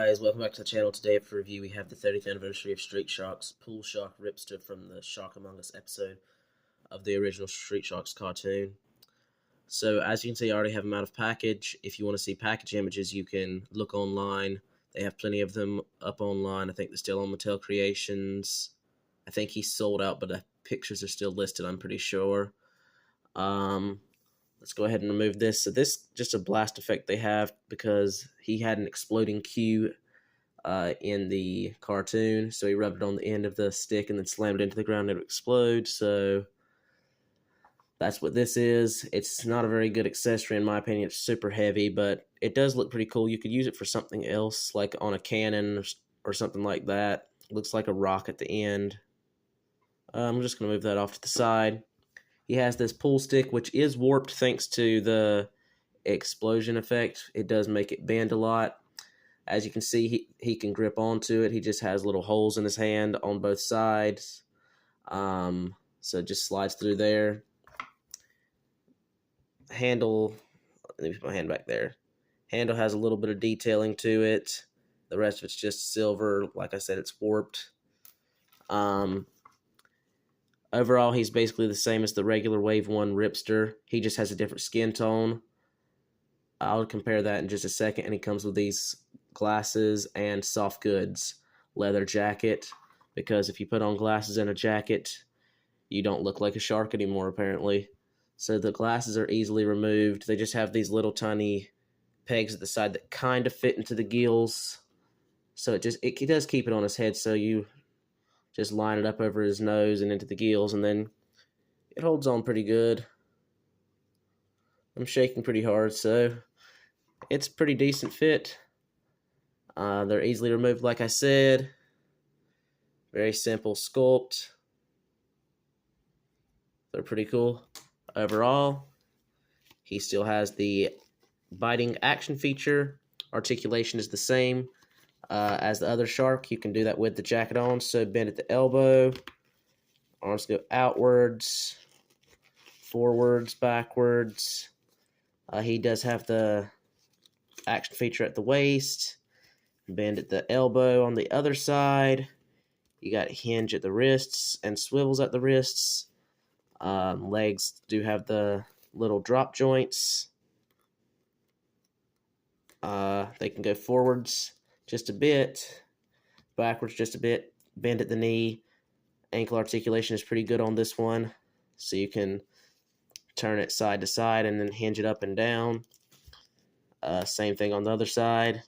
Guys, welcome back to the channel. Today for review we have the 30th anniversary of Street Shark's Pool Shark Ripster from the Shark Among Us episode of the original Street Sharks cartoon. So as you can see, I already have them out of package. If you want to see package images, you can look online. They have plenty of them up online. I think they're still on Mattel Creations. I think he's sold out, but the pictures are still listed, I'm pretty sure. Let's go ahead and remove this. So this just a blast effect they have because he had an exploding Q in the cartoon. So he rubbed it on the end of the stick and then slammed it into the ground and it would explode. So that's what this is. It's not a very good accessory in my opinion. It's super heavy, but it does look pretty cool. You could use it for something else, like on a cannon or something like that. It looks like a rock at the end. I'm just going to move that off to the side. He has this pull stick, which is warped thanks to the explosion effect. It does make it bend a lot. As you can see, he can grip onto it. He just has little holes in his hand on both sides. So it just slides through there. Handle, let me put my hand back there. Handle has a little bit of detailing to it. The rest of it's just silver. Like I said, it's warped. Overall, he's basically the same as the regular Wave 1 Ripster. He just has a different skin tone. I'll compare that in just a second. And he comes with these glasses and soft goods. Leather jacket. Because if you put on glasses and a jacket, you don't look like a shark anymore, apparently. So the glasses are easily removed. They just have these little tiny pegs at the side that kind of fit into the gills. So it does keep it on his head, so you just line it up over his nose and into the gills, and then it holds on pretty good. I'm shaking pretty hard, so it's a pretty decent fit. They're easily removed, like I said. Very simple sculpt. They're pretty cool. Overall, he still has the biting action feature. Articulation is the same as the other shark. You can do that with the jacket on. So bend at the elbow. Arms go outwards, forwards, backwards. He does have the action feature at the waist. Bend at the elbow on the other side. You got hinge at the wrists and swivels at the wrists. Legs do have the little drop joints. They can go forwards just a bit, backwards just a bit, bend at the knee. Ankle articulation is pretty good on this one, so you can turn it side to side and then hinge it up and down. Same thing on the other side.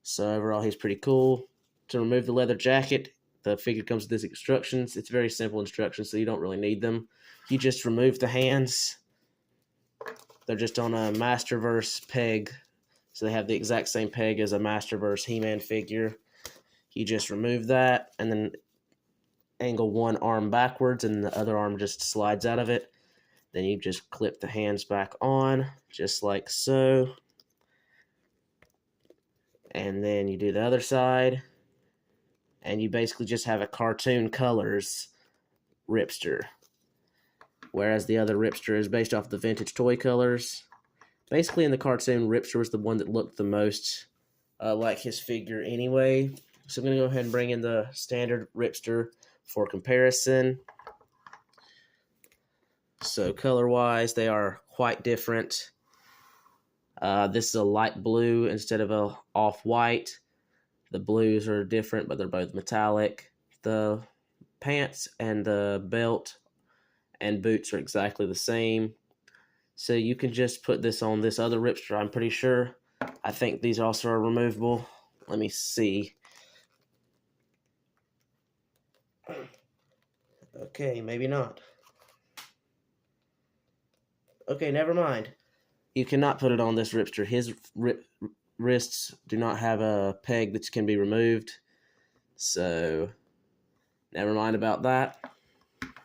So overall, he's pretty cool. To remove the leather jacket, the figure comes with these instructions. It's very simple instructions, so you don't really need them. You just remove the hands. They're just on a Masterverse peg. So they have the exact same peg as a Masterverse He-Man figure. You just remove that and then angle one arm backwards and the other arm just slides out of it. Then you just clip the hands back on, just like so. And then you do the other side. And you basically just have a cartoon colors Ripster. Whereas the other Ripster is based off the vintage toy colors. Basically, in the cartoon, Ripster was the one that looked the most like his figure anyway. So I'm going to go ahead and bring in the standard Ripster for comparison. So color-wise, they are quite different. This is a light blue instead of a off-white. The blues are different, but they're both metallic. The pants and the belt and boots are exactly the same. So you can just put this on this other Ripster, I'm pretty sure. I think these also are removable. Let me see. Okay, maybe not. Okay, never mind. You cannot put it on this Ripster. His wrists do not have a peg that can be removed. So, never mind about that.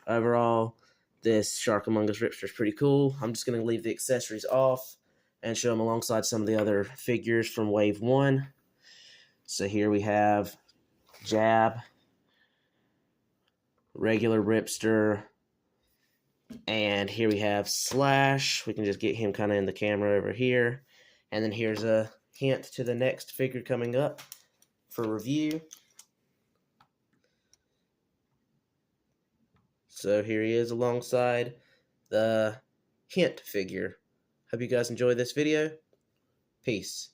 Overall, this Shark Among Us Ripster is pretty cool. I'm just going to leave the accessories off and show them alongside some of the other figures from Wave 1. So here we have Jab, regular Ripster, and here we have Slash. We can just get him kind of in the camera over here. And then here's a hint to the next figure coming up for review. So here he is alongside the hint figure. Hope you guys enjoyed this video. Peace.